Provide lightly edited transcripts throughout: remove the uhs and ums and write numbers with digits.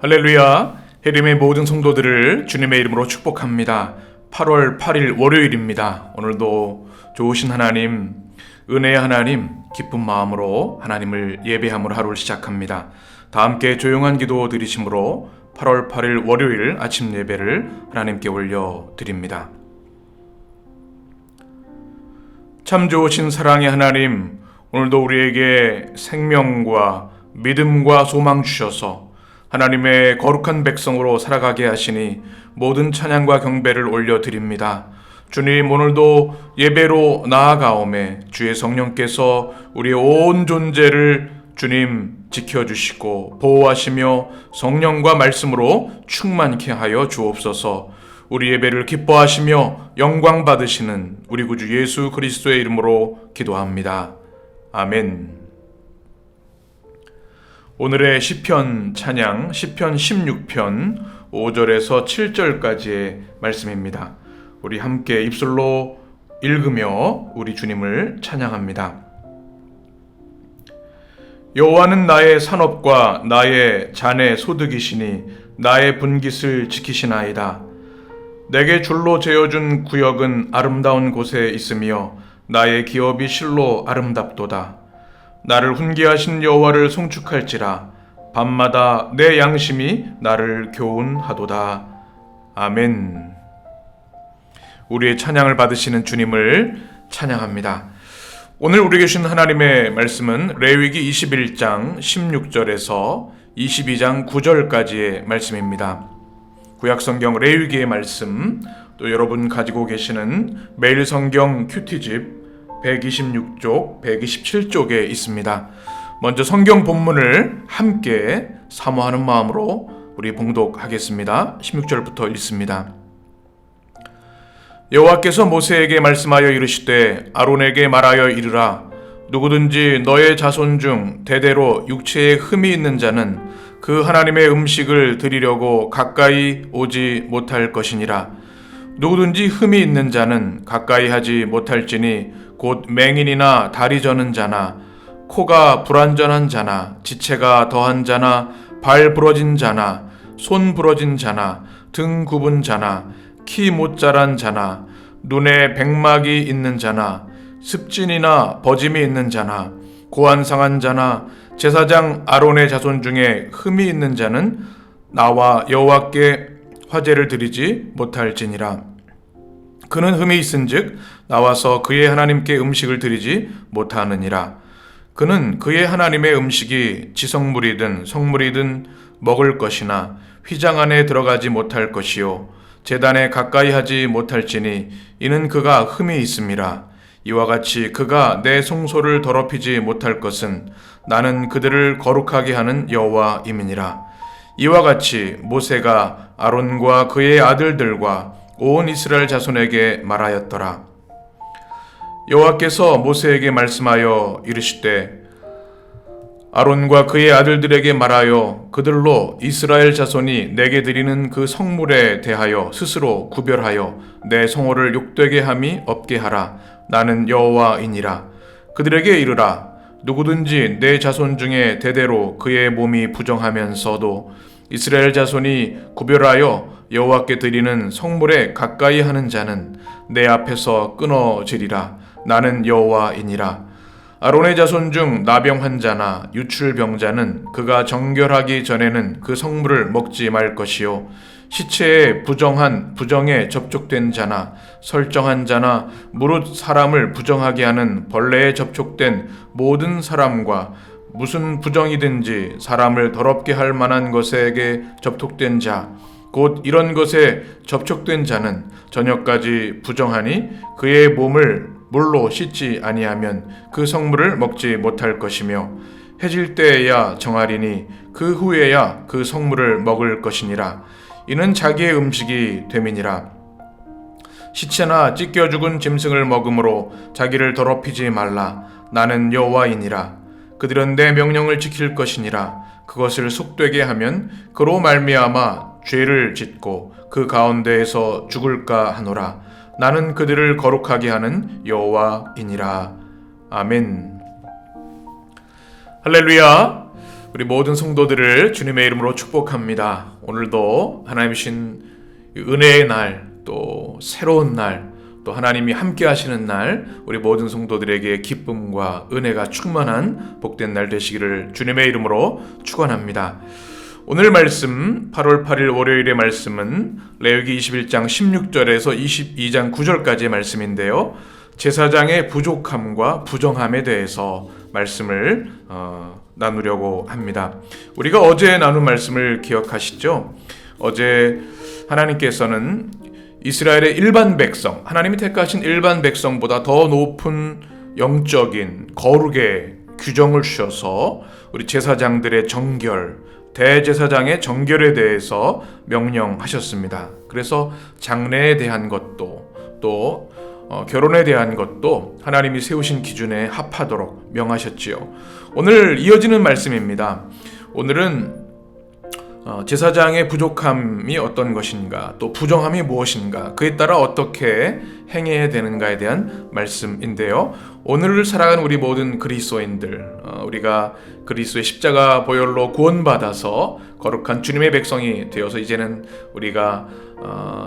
할렐루야. 해림의 모든 성도들을 주님의 이름으로 축복합니다. 8월 8일 월요일입니다. 오늘도 좋으신 하나님, 은혜의 하나님, 기쁜 마음으로 하나님을 예배함으로 하루를 시작합니다. 다 함께 조용한 기도 드리심으로 8월 8일 월요일 아침 예배를 하나님께 올려드립니다. 참 좋으신 사랑의 하나님, 오늘도 우리에게 생명과 믿음과 소망 주셔서 하나님의 거룩한 백성으로 살아가게 하시니 모든 찬양과 경배를 올려드립니다. 주님, 오늘도 예배로 나아가오매 주의 성령께서 우리의 온 존재를 주님 지켜주시고 보호하시며 성령과 말씀으로 충만케 하여 주옵소서. 우리 예배를 기뻐하시며 영광 받으시는 우리 구주 예수 그리스도의 이름으로 기도합니다. 아멘. 오늘의 시편 찬양 시편 16편 5절에서 7절까지의 말씀입니다. 우리 함께 입술로 읽으며 우리 주님을 찬양합니다. 여호와는 나의 산업과 나의 잔의 소득이시니 나의 분깃을 지키시나이다. 내게 줄로 재어준 구역은 아름다운 곳에 있으며 나의 기업이 실로 아름답도다. 나를 훈계하신 여호와를 송축할지라. 밤마다 내 양심이 나를 교훈하도다. 아멘. 우리의 찬양을 받으시는 주님을 찬양합니다. 오늘 우리에게 주신 하나님의 말씀은 레위기 21장 16절에서 22장 9절까지의 말씀입니다. 구약성경 레위기의 말씀, 또 여러분 가지고 계시는 매일 성경 큐티집 126쪽, 127쪽에 있습니다. 먼저 성경 본문을 함께 사모하는 마음으로 우리 봉독하겠습니다. 16절부터 읽습니다. 여호와께서 모세에게 말씀하여 이르시되 아론에게 말하여 이르라. 누구든지 너의 자손 중 대대로 육체에 흠이 있는 자는 그 하나님의 음식을 드리려고 가까이 오지 못할 것이니라. 누구든지 흠이 있는 자는 가까이 하지 못할지니 곧 맹인이나 다리 저는 자나 코가 불완전한 자나 지체가 더한 자나 발 부러진 자나 손 부러진 자나 등 굽은 자나 키 못 자란 자나 눈에 백막이 있는 자나 습진이나 버짐이 있는 자나 고안 상한 자나 제사장 아론의 자손 중에 흠이 있는 자는 나와 여호와께 화제를 드리지 못할지니라. 그는 흠이 있은즉 나와서 그의 하나님께 음식을 드리지 못하느니라. 그는 그의 하나님의 음식이 지성물이든 성물이든 먹을 것이나 휘장 안에 들어가지 못할 것이요 제단에 가까이 하지 못할지니 이는 그가 흠이 있음이라. 이와 같이 그가 내 성소를 더럽히지 못할 것은 나는 그들을 거룩하게 하는 여호와임이니라. 이와 같이 모세가 아론과 그의 아들들과 온 이스라엘 자손에게 말하였더라. 여호와께서 모세에게 말씀하여 이르시되 아론과 그의 아들들에게 말하여 그들로 이스라엘 자손이 내게 드리는 그 성물에 대하여 스스로 구별하여 내 성호를 욕되게 함이 없게 하라. 나는 여호와이니라. 그들에게 이르라. 누구든지 내 자손 중에 대대로 그의 몸이 부정하면서도 이스라엘 자손이 구별하여 여호와께 드리는 성물에 가까이 하는 자는 내 앞에서 끊어지리라. 나는 여호와이니라. 아론의 자손 중 나병 환자나 유출병자는 그가 정결하기 전에는 그 성물을 먹지 말 것이요 시체에 부정에 접촉된 자나 설정한 자나 무릇 사람을 부정하게 하는 벌레에 접촉된 모든 사람과 무슨 부정이든지 사람을 더럽게 할 만한 것에게 접촉된 자 곧 이런 것에 접촉된 자는 저녁까지 부정하니 그의 몸을 물로 씻지 아니하면 그 성물을 먹지 못할 것이며 해질 때에야 정하리니 그 후에야 그 성물을 먹을 것이니라. 이는 자기의 음식이 됨이니라. 시체나 찢겨 죽은 짐승을 먹음으로 자기를 더럽히지 말라. 나는 여호와이니라. 그들은 내 명령을 지킬 것이니라. 그것을 속되게 하면 그로 말미암아 죄를 짓고 그 가운데에서 죽을까 하노라. 나는 그들을 거룩하게 하는 여호와이니라. 아멘. 할렐루야. 우리 모든 성도들을 주님의 이름으로 축복합니다. 오늘도 하나님 주신 은혜의 날, 또 새로운 날, 또 하나님이 함께 하시는 날, 우리 모든 성도들에게 기쁨과 은혜가 충만한 복된 날 되시기를 주님의 이름으로 축원합니다. 오늘 말씀 8월 8일 월요일의 말씀은 레위기 21장 16절에서 22장 9절까지의 말씀인데요. 제사장의 부족함과 부정함에 대해서 말씀을 나누려고 합니다. 우리가 어제 나눈 말씀을 기억하시죠? 어제 하나님께서는 이스라엘의 일반 백성, 하나님이 택하신 일반 백성보다 더 높은 영적인 거룩의 규정을 주셔서 우리 제사장들의 정결, 대제사장의 정결에 대해서 명령하셨습니다. 그래서 장례에 대한 것도 또 결혼에 대한 것도 하나님이 세우신 기준에 합하도록 명하셨지요. 오늘 이어지는 말씀입니다. 오늘은 제사장의 부족함이 어떤 것인가, 또 부정함이 무엇인가, 그에 따라 어떻게 행해야 되는가에 대한 말씀인데요. 오늘을 살아가는 우리 모든 그리스도인들, 우리가 그리스도의 십자가 보혈로 구원받아서 거룩한 주님의 백성이 되어서 이제는 우리가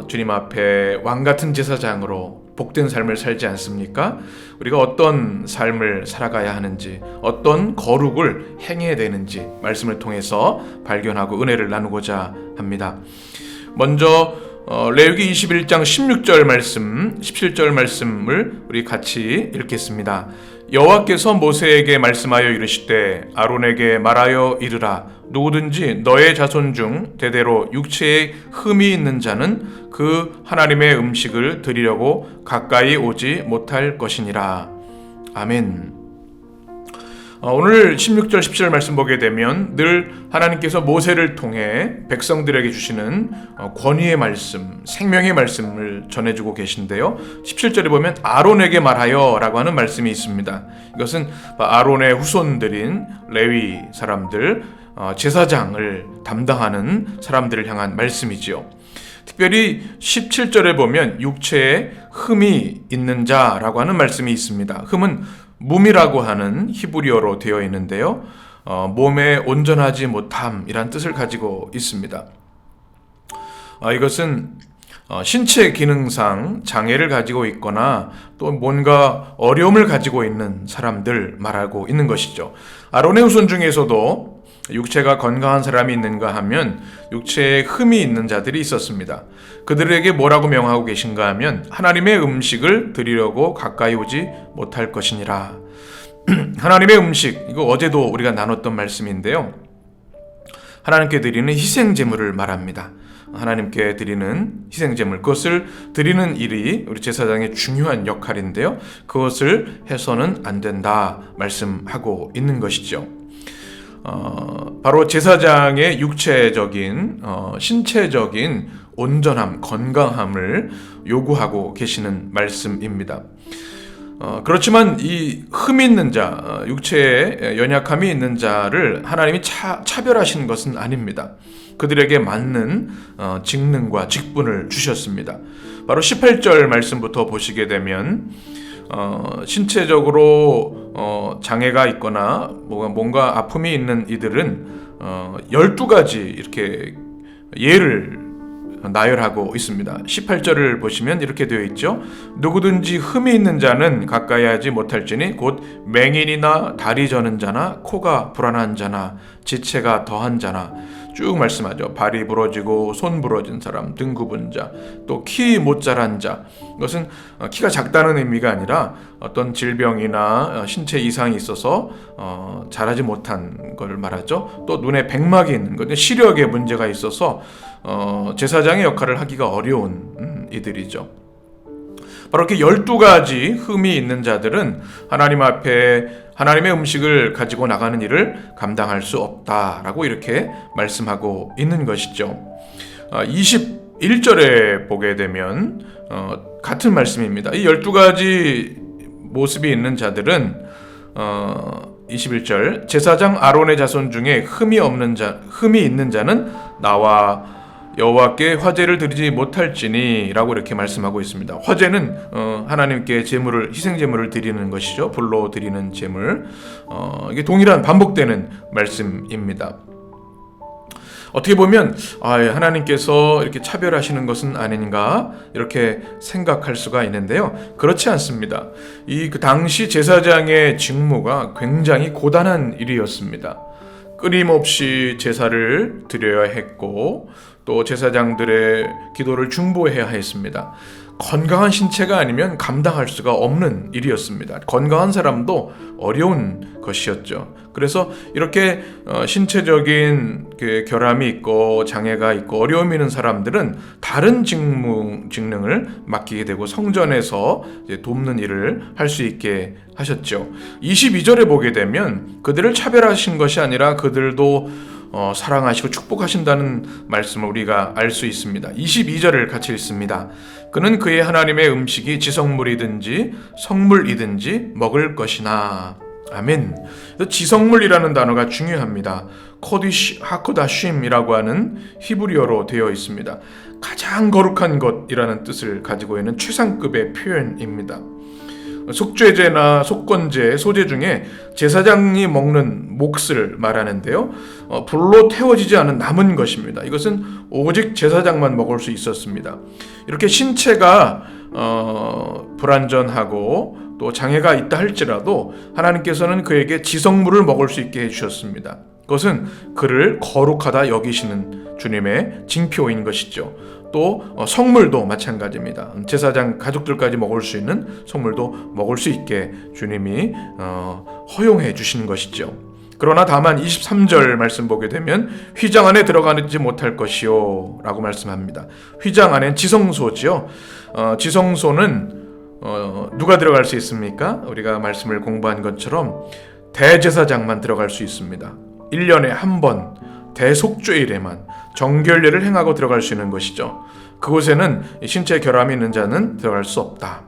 주님 앞에 왕같은 제사장으로 복된 삶을 살지 않습니까? 우리가 어떤 삶을 살아가야 하는지, 어떤 거룩을 행해야 되는지 말씀을 통해서 발견하고 은혜를 나누고자 합니다. 먼저 레위기 21장 16절 말씀, 17절 말씀을 우리 같이 읽겠습니다. 여호와께서 모세에게 말씀하여 이르시되 아론에게 말하여 이르라. 누구든지 너의 자손 중 대대로 육체에 흠이 있는 자는 그 하나님의 음식을 드리려고 가까이 오지 못할 것이니라. 아멘. 오늘 16절 17절 말씀 보게 되면 늘 하나님께서 모세를 통해 백성들에게 주시는 권위의 말씀, 생명의 말씀을 전해주고 계신데요. 17절에 보면 아론에게 말하여 라고 하는 말씀이 있습니다. 이것은 아론의 후손들인 레위 사람들, 제사장을 담당하는 사람들을 향한 말씀이지요. 특별히 17절에 보면 육체에 흠이 있는 자라고 하는 말씀이 있습니다. 흠은 뭄이라고 하는 히브리어로 되어 있는데요. 몸에 온전하지 못함이란 뜻을 가지고 있습니다. 이것은 신체 기능상 장애를 가지고 있거나 또 뭔가 어려움을 가지고 있는 사람들 말하고 있는 것이죠. 아론의 후손 중에서도 육체가 건강한 사람이 있는가 하면 육체에 흠이 있는 자들이 있었습니다. 그들에게 뭐라고 명하고 계신가 하면 하나님의 음식을 드리려고 가까이 오지 못할 것이니라. 하나님의 음식, 이거 어제도 우리가 나눴던 말씀인데요. 하나님께 드리는 희생제물을 말합니다. 하나님께 드리는 희생제물, 그것을 드리는 일이 우리 제사장의 중요한 역할인데요. 그것을 해서는 안 된다 말씀하고 있는 것이죠. 바로 제사장의 육체적인, 신체적인 온전함, 건강함을 요구하고 계시는 말씀입니다. 그렇지만 이 흠이 있는 자, 육체에 연약함이 있는 자를 하나님이 차별하신 것은 아닙니다. 그들에게 맞는 직능과 직분을 주셨습니다. 바로 18절 말씀부터 보시게 되면 신체적으로 장애가 있거나 뭔가 아픔이 있는 이들은 12가지 이렇게 예를 나열하고 있습니다. 18절을 보시면 이렇게 되어 있죠. 누구든지 흠이 있는 자는 가까이 하지 못할지니 곧 맹인이나 다리 저는 자나 코가 불안한 자나 지체가 더한 자나 쭉 말씀하죠. 발이 부러지고 손 부러진 사람, 등 굽은 자, 또 키 못 자란 자. 이것은 키가 작다는 의미가 아니라 어떤 질병이나 신체 이상이 있어서 자라지 못한 걸 말하죠. 또 눈에 백막이 있는 것, 시력에 문제가 있어서 제사장의 역할을 하기가 어려운 이들이죠. 바로 이렇게 12가지 흠이 있는 자들은 하나님 앞에 하나님의 음식을 가지고 나가는 일을 감당할 수 없다라고 이렇게 말씀하고 있는 것이죠. 21절에 보게 되면 같은 말씀입니다. 이 12가지 모습이 있는 자들은 21절 제사장 아론의 자손 중에 흠이 있는 자는 나와 여호와께 화제를 드리지 못할지니라고 이렇게 말씀하고 있습니다. 화제는 하나님께 희생 제물을 드리는 것이죠. 불로 드리는 제물. 이게 동일한 반복되는 말씀입니다. 어떻게 보면 하나님께서 이렇게 차별하시는 것은 아닌가 이렇게 생각할 수가 있는데요. 그렇지 않습니다. 그 당시 제사장의 직무가 굉장히 고단한 일이었습니다. 끊임없이 제사를 드려야 했고 또 제사장들의 기도를 중보해야 했습니다. 건강한 신체가 아니면 감당할 수가 없는 일이었습니다. 건강한 사람도 어려운 것이었죠. 그래서 이렇게 신체적인 결함이 있고 장애가 있고 어려움이 있는 사람들은 다른 직능을 맡기게 되고 성전에서 이제 돕는 일을 할 수 있게 하셨죠. 22절에 보게 되면 그들을 차별하신 것이 아니라 그들도 사랑하시고 축복하신다는 말씀을 우리가 알 수 있습니다. 22절을 같이 읽습니다. 그는 그의 하나님의 음식이 지성물이든지 성물이든지 먹을 것이나. 아멘. 지성물이라는 단어가 중요합니다. 코디시 하코다쉼이라고 하는 히브리어로 되어 있습니다. 가장 거룩한 것이라는 뜻을 가지고 있는 최상급의 표현입니다. 속죄제나 속건제, 소제 중에 제사장이 먹는 몫을 말하는데요. 불로 태워지지 않은 남은 것입니다. 이것은 오직 제사장만 먹을 수 있었습니다. 이렇게 신체가 불완전하고 또 장애가 있다 할지라도 하나님께서는 그에게 지성물을 먹을 수 있게 해주셨습니다. 그것은 그를 거룩하다 여기시는 주님의 징표인 것이죠. 또 성물도 마찬가지입니다. 제사장 가족들까지 먹을 수 있는 성물도 먹을 수 있게 주님이 허용해 주시는 것이죠. 그러나 다만 23절 말씀 보게 되면 휘장 안에 들어가지 못할 것이요 라고 말씀합니다. 휘장 안엔 지성소지요. 지성소는 누가 들어갈 수 있습니까? 우리가 말씀을 공부한 것처럼 대제사장만 들어갈 수 있습니다. 1년에 한 번 대속죄일에만 정결례를 행하고 들어갈 수 있는 것이죠. 그곳에는 신체 결함이 있는 자는 들어갈 수 없다.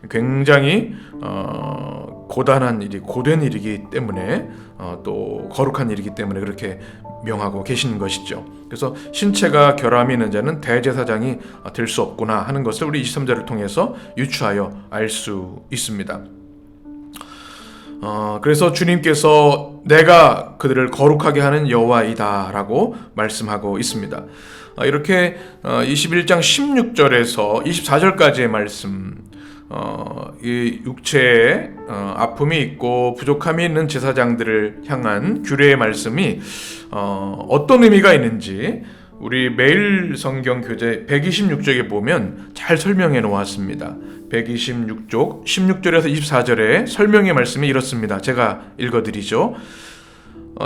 굉장히 고단한 일이 고된 일이기 때문에 또 거룩한 일이기 때문에 그렇게 명하고 계시는 것이죠. 그래서 신체가 결함이 있는 자는 대제사장이 될 수 없구나 하는 것을 우리 23절을 통해서 유추하여 알 수 있습니다. 그래서 주님께서 내가 그들을 거룩하게 하는 여호와이다 라고 말씀하고 있습니다. 이렇게 21장 16절에서 24절까지의 말씀, 이 육체에 아픔이 있고 부족함이 있는 제사장들을 향한 규례의 말씀이 어떤 의미가 있는지 우리 매일 성경 교재 126쪽에 보면 잘 설명해 놓았습니다. 126쪽 16절에서 24절에 설명의 말씀이 이렇습니다. 제가 읽어드리죠.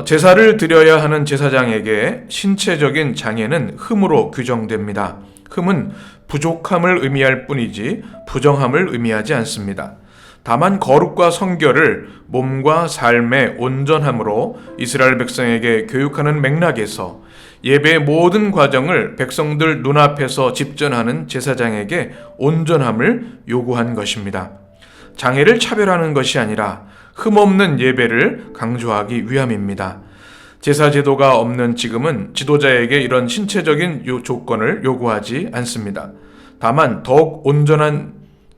제사를 드려야 하는 제사장에게 신체적인 장애는 흠으로 규정됩니다. 흠은 부족함을 의미할 뿐이지 부정함을 의미하지 않습니다. 다만 거룩과 성결을 몸과 삶의 온전함으로 이스라엘 백성에게 교육하는 맥락에서 예배의 모든 과정을 백성들 눈앞에서 집전하는 제사장에게 온전함을 요구한 것입니다. 장애를 차별하는 것이 아니라 흠없는 예배를 강조하기 위함입니다. 제사 제도가 없는 지금은 지도자에게 이런 신체적인 조건을 요구하지 않습니다. 다만 더욱 온전한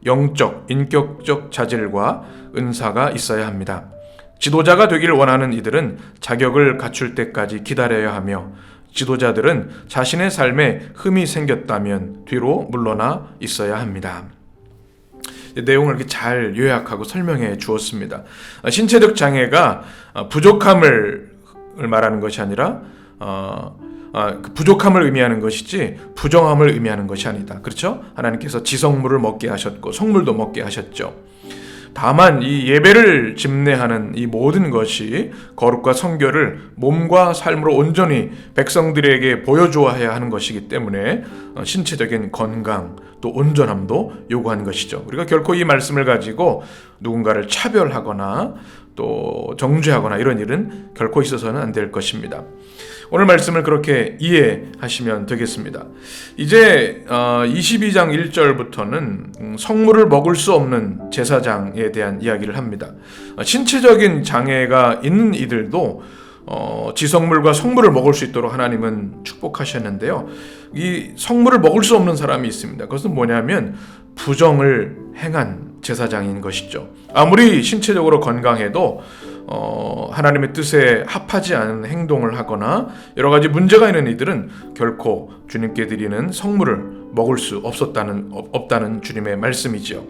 영적, 인격적 자질과 은사가 있어야 합니다. 지도자가 되길 원하는 이들은 자격을 갖출 때까지 기다려야 하며 지도자들은 자신의 삶에 흠이 생겼다면 뒤로 물러나 있어야 합니다. 내용을 이렇게 잘 요약하고 설명해 주었습니다. 신체적 장애가 부족함을 말하는 것이 아니라 부족함을 의미하는 것이지 부정함을 의미하는 것이 아니다. 그렇죠? 하나님께서 지성물을 먹게 하셨고 성물도 먹게 하셨죠. 다만 이 예배를 집례하는 이 모든 것이 거룩과 성결을 몸과 삶으로 온전히 백성들에게 보여주어야 하는 것이기 때문에 신체적인 건강 또 온전함도 요구한 것이죠. 우리가 결코 이 말씀을 가지고 누군가를 차별하거나 또 정죄하거나 이런 일은 결코 있어서는 안 될 것입니다. 오늘 말씀을 그렇게 이해하시면 되겠습니다. 이제 22장 1절부터는 성물을 먹을 수 없는 제사장에 대한 이야기를 합니다. 신체적인 장애가 있는 이들도 지성물과 성물을 먹을 수 있도록 하나님은 축복하셨는데요. 이 성물을 먹을 수 없는 사람이 있습니다. 그것은 뭐냐면 부정을 행한 제사장인 것이죠. 아무리 신체적으로 건강해도 하나님의 뜻에 합하지 않은 행동을 하거나 여러 가지 문제가 있는 이들은 결코 주님께 드리는 성물을 먹을 수 없다는 주님의 말씀이죠.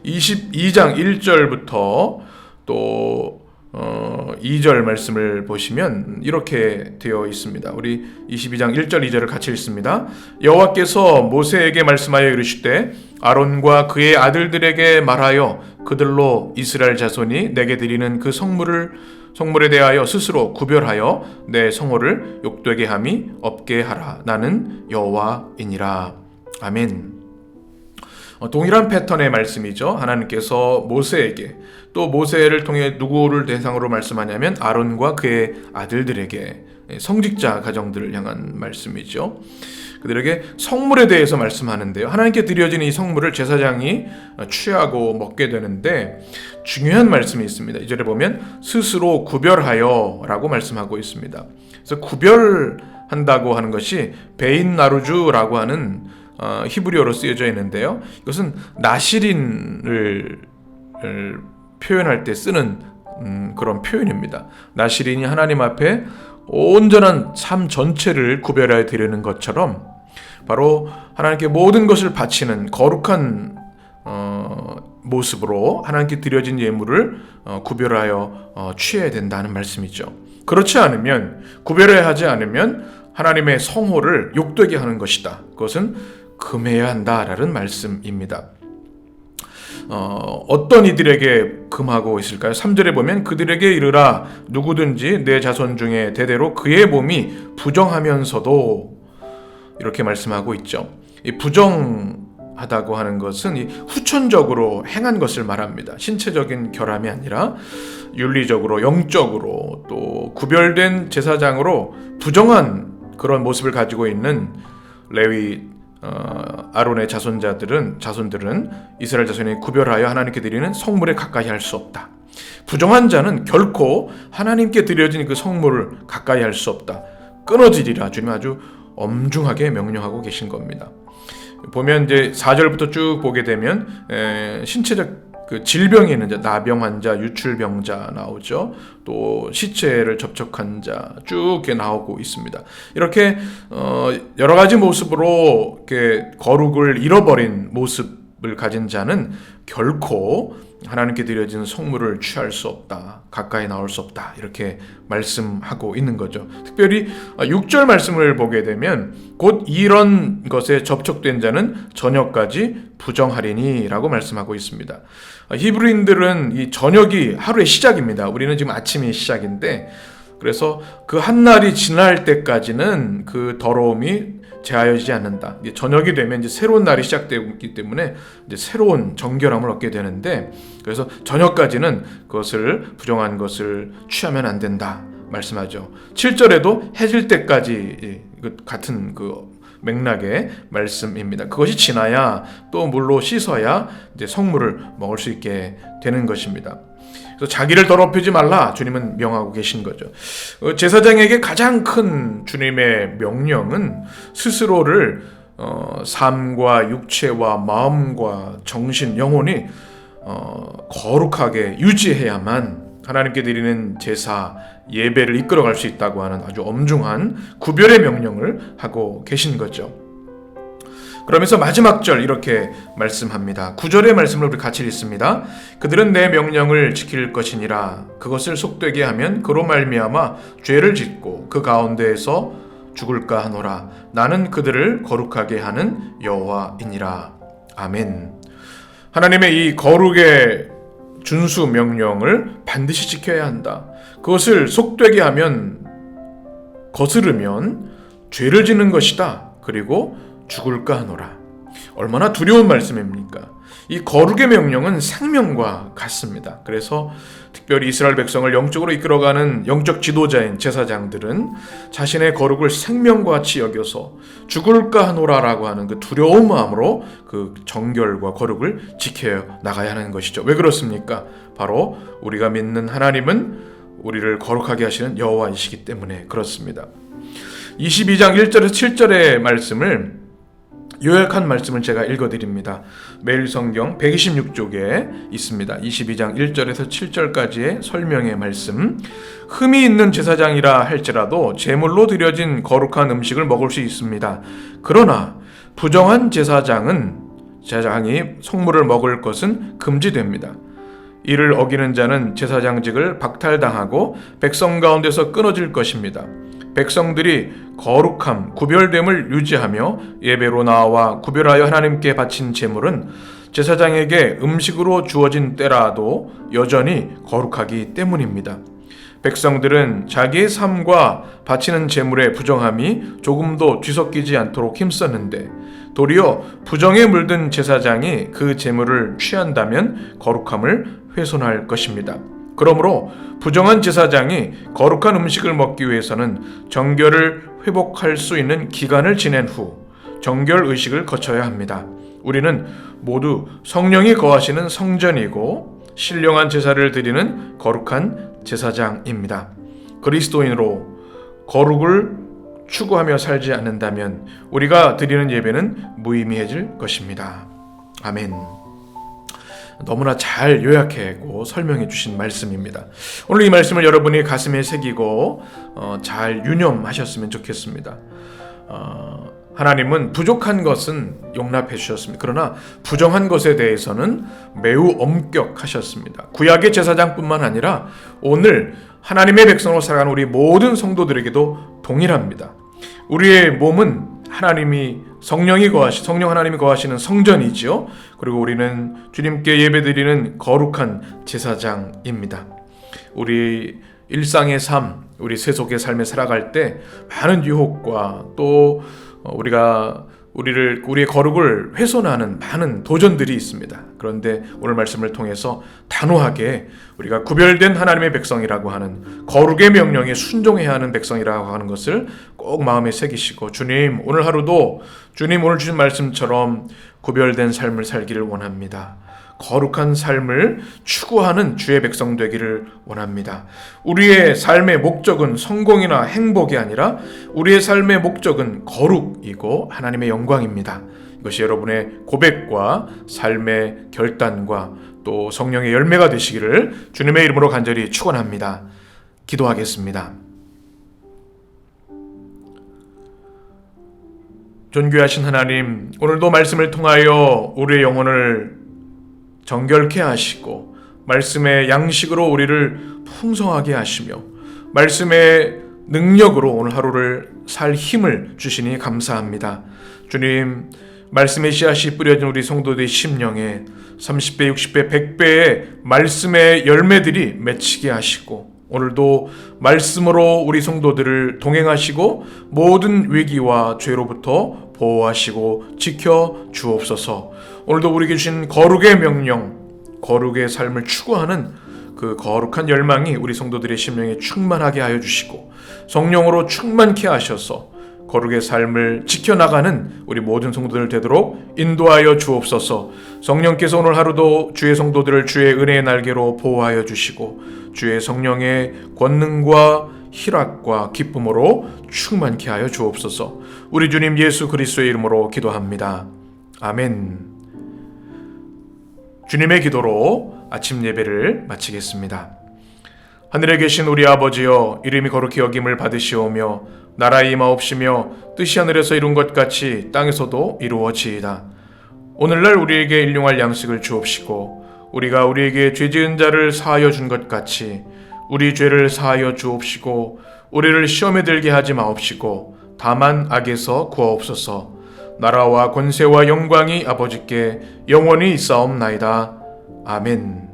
22장 1절부터 또 2절 말씀을 보시면 이렇게 되어 있습니다. 우리 22장 1절 2절을 같이 읽습니다. 여호와께서 모세에게 말씀하여 이르시되 아론과 그의 아들들에게 말하여 그들로 이스라엘 자손이 내게 드리는 그 성물에 대하여 스스로 구별하여 내 성호를 욕되게 함이 없게 하라. 나는 여호와이니라. 아멘. 동일한 패턴의 말씀이죠. 하나님께서 모세에게, 또 모세를 통해 누구를 대상으로 말씀하냐면 아론과 그의 아들들에게, 성직자 가정들을 향한 말씀이죠. 그들에게 성물에 대해서 말씀하는데요. 하나님께 드려진 이 성물을 제사장이 취하고 먹게 되는데 중요한 말씀이 있습니다. 이 절에 보면 스스로 구별하여 라고 말씀하고 있습니다. 그래서 구별한다고 하는 것이 베인 나루주라고 하는 히브리어로 쓰여져 있는데요. 이것은 나시린을 표현할 때 쓰는 그런 표현입니다. 나시린이 하나님 앞에 온전한 삶 전체를 구별하여 드리는 것처럼 바로 하나님께 모든 것을 바치는 거룩한 모습으로 하나님께 드려진 예물을 구별하여 취해야 된다는 말씀이죠. 그렇지 않으면, 구별해야 하지 않으면 하나님의 성호를 욕되게 하는 것이다. 그것은 금해야 한다라는 말씀입니다. 어떤 이들에게 금하고 있을까요? 3절에 보면 그들에게 이르라 누구든지 내 자손 중에 대대로 그의 몸이 부정하면서도, 이렇게 말씀하고 있죠. 이 부정하다고 하는 것은 이 후천적으로 행한 것을 말합니다. 신체적인 결함이 아니라 윤리적으로, 영적으로, 또 구별된 제사장으로 부정한 그런 모습을 가지고 있는 레위 아론의 자손들은 이스라엘 자손이 구별하여 하나님께 드리는 성물에 가까이 할 수 없다. 부정한 자는 결코 하나님께 드려진 그 성물을 가까이 할 수 없다. 끊어지리라. 주님 아주 엄중하게 명령하고 계신 겁니다. 보면 이제 4절부터 쭉 보게 되면 신체적 그 질병이 있는 자, 나병 환자, 유출병자 나오죠. 또 시체를 접촉한 자 쭉 나오고 있습니다. 이렇게 여러 가지 모습으로 이렇게 거룩을 잃어버린 모습을 가진 자는 결코 하나님께 드려진 성물을 취할 수 없다. 가까이 나올 수 없다. 이렇게 말씀하고 있는 거죠. 특별히 6절 말씀을 보게 되면 곧 이런 것에 접촉된 자는 저녁까지 부정하리니 라고 말씀하고 있습니다. 히브리인들은 이 저녁이 하루의 시작입니다. 우리는 지금 아침이 시작인데, 그래서 그 한 날이 지날 때까지는 그 더러움이 제하여지지 않는다. 이제 저녁이 되면 이제 새로운 날이 시작되기 때문에 이제 새로운 정결함을 얻게 되는데, 그래서 저녁까지는 그것을 부정한 것을 취하면 안 된다 말씀하죠. 7절에도 해질 때까지 같은 그 맥락의 말씀입니다. 그것이 지나야 또 물로 씻어야 이제 성물을 먹을 수 있게 되는 것입니다. 그래서 자기를 더럽히지 말라 주님은 명하고 계신 거죠. 제사장에게 가장 큰 주님의 명령은 스스로를 삶과 육체와 마음과 정신, 영혼이 거룩하게 유지해야만 하나님께 드리는 제사, 예배를 이끌어갈 수 있다고 하는 아주 엄중한 구별의 명령을 하고 계신 거죠. 그러면서 마지막 절 이렇게 말씀합니다. 9절의 말씀을 우리 같이 읽습니다. 그들은 내 명령을 지킬 것이니라. 그것을 속되게 하면 그로 말미암아 죄를 짓고 그 가운데에서 죽을까 하노라. 나는 그들을 거룩하게 하는 여호와이니라. 아멘. 하나님의 이 거룩의 준수 명령을 반드시 지켜야 한다. 그것을 속되게 하면, 거스르면 죄를 짓는 것이다. 그리고 죽을까 하노라. 얼마나 두려운 말씀입니까? 이 거룩의 명령은 생명과 같습니다. 그래서 특별히 이스라엘 백성을 영적으로 이끌어가는 영적 지도자인 제사장들은 자신의 거룩을 생명과 같이 여겨서 죽을까 하노라라고 하는 그 두려운 마음으로 그 정결과 거룩을 지켜 나가야 하는 것이죠. 왜 그렇습니까? 바로 우리가 믿는 하나님은 우리를 거룩하게 하시는 여호와이시기 때문에 그렇습니다. 22장 1절에서 7절의 말씀을 요약한 말씀을 제가 읽어드립니다. 매일 성경 126쪽에 있습니다. 22장 1절에서 7절까지의 설명의 말씀. 흠이 있는 제사장이라 할지라도 제물로 드려진 거룩한 음식을 먹을 수 있습니다. 그러나 부정한 제사장이 성물을 먹을 것은 금지됩니다. 이를 어기는 자는 제사장직을 박탈당하고 백성 가운데서 끊어질 것입니다. 백성들이 거룩함, 구별됨을 유지하며 예배로 나와 구별하여 하나님께 바친 제물은 제사장에게 음식으로 주어진 때라도 여전히 거룩하기 때문입니다. 백성들은 자기의 삶과 바치는 제물의 부정함이 조금도 뒤섞이지 않도록 힘썼는데 도리어 부정에 물든 제사장이 그 제물을 취한다면 거룩함을 훼손할 것입니다. 그러므로 부정한 제사장이 거룩한 음식을 먹기 위해서는 정결을 회복할 수 있는 기간을 지낸 후 정결 의식을 거쳐야 합니다. 우리는 모두 성령이 거하시는 성전이고 신령한 제사를 드리는 거룩한 제사장입니다. 그리스도인으로 거룩을 추구하며 살지 않는다면 우리가 드리는 예배는 무의미해질 것입니다. 아멘. 너무나 잘 요약하고 설명해 주신 말씀입니다. 오늘 이 말씀을 여러분이 가슴에 새기고 잘 유념하셨으면 좋겠습니다. 하나님은 부족한 것은 용납해 주셨습니다. 그러나 부정한 것에 대해서는 매우 엄격하셨습니다. 구약의 제사장뿐만 아니라 오늘 하나님의 백성으로 살아가는 우리 모든 성도들에게도 동일합니다. 우리의 몸은 성령 하나님이 거하시는 성전이지요. 그리고 우리는 주님께 예배드리는 거룩한 제사장입니다. 우리 일상의 삶, 우리 세속의 삶에 살아갈 때 많은 유혹과 또 우리의 거룩을 훼손하는 많은 도전들이 있습니다. 그런데 오늘 말씀을 통해서 단호하게 우리가 구별된 하나님의 백성이라고 하는 거룩의 명령에 순종해야 하는 백성이라고 하는 것을 꼭 마음에 새기시고 주님 오늘 하루도 주님 오늘 주신 말씀처럼 구별된 삶을 살기를 원합니다. 거룩한 삶을 추구하는 주의 백성 되기를 원합니다. 우리의 삶의 목적은 성공이나 행복이 아니라 우리의 삶의 목적은 거룩이고 하나님의 영광입니다. 이것이 여러분의 고백과 삶의 결단과 또 성령의 열매가 되시기를 주님의 이름으로 간절히 축원합니다. 기도하겠습니다. 존귀하신 하나님, 오늘도 말씀을 통하여 우리의 영혼을 정결케 하시고 말씀의 양식으로 우리를 풍성하게 하시며 말씀의 능력으로 오늘 하루를 살 힘을 주시니 감사합니다. 주님, 말씀의 씨앗이 뿌려진 우리 성도들의 심령에 30배, 60배, 100배의 말씀의 열매들이 맺히게 하시고 오늘도 말씀으로 우리 성도들을 동행하시고 모든 위기와 죄로부터 보호하시고 지켜 주옵소서. 오늘도 우리에게 주신 거룩의 명령, 거룩의 삶을 추구하는 그 거룩한 열망이 우리 성도들의 심령에 충만하게 하여 주시고 성령으로 충만케 하셔서 거룩의 삶을 지켜나가는 우리 모든 성도들 되도록 인도하여 주옵소서. 성령께서 오늘 하루도 주의 성도들을 주의 은혜의 날개로 보호하여 주시고 주의 성령의 권능과 희락과 기쁨으로 충만케 하여 주옵소서. 우리 주님 예수 그리스도의 이름으로 기도합니다. 아멘. 주님의 기도로 아침 예배를 마치겠습니다. 하늘에 계신 우리 아버지여, 이름이 거룩히 여김을 받으시오며 나라의 임하옵시며 뜻이 하늘에서 이룬 것 같이 땅에서도 이루어지이다. 오늘날 우리에게 일용할 양식을 주옵시고 우리가 우리에게 죄지은 자를 사하여 준 것 같이 우리 죄를 사하여 주옵시고 우리를 시험에 들게 하지 마옵시고 다만 악에서 구하옵소서. 나라와 권세와 영광이 아버지께 영원히 있사옵나이다. 아멘.